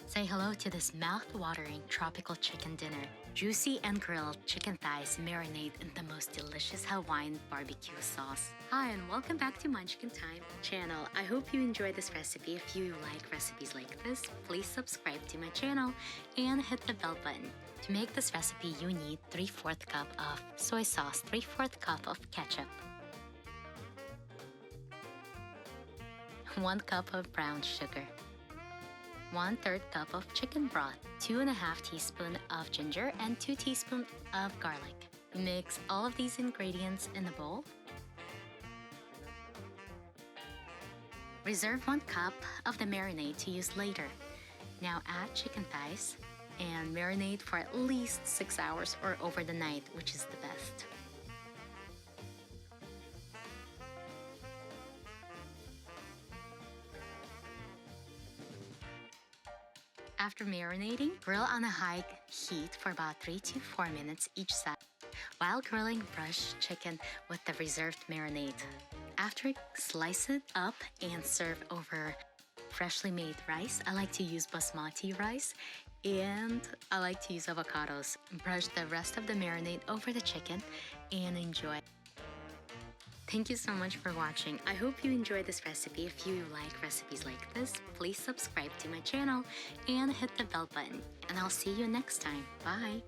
Say hello to this mouth-watering tropical chicken dinner. Juicy and grilled chicken thighs marinate in the most delicious Hawaiian barbecue sauce. Hi, and welcome back to Munchkin Time channel. I hope you enjoy this recipe. If you like recipes like this, please subscribe to my channel and hit the bell button. To make this recipe, you need 3/4 cup of soy sauce, 3/4 cup of ketchup, 1 cup of brown sugar, 1/3 cup of chicken broth, 2½ teaspoons of ginger, and 2 teaspoons of garlic. Mix all of these ingredients in a bowl. Reserve 1 cup of the marinade to use later. Now add chicken thighs and marinate for at least 6 hours or over the night, which is the best. After marinating, grill on a high heat for about 3 to 4 minutes each side. While grilling, brush chicken with the reserved marinade. After, slice it up and serve over freshly made rice. I like to use basmati rice, and I like to use avocados. Brush the rest of the marinade over the chicken and enjoy. Thank you so much for watching. I hope you enjoyed this recipe. If you like recipes like this, please subscribe to my channel and hit the bell button. And I'll see you next time. Bye!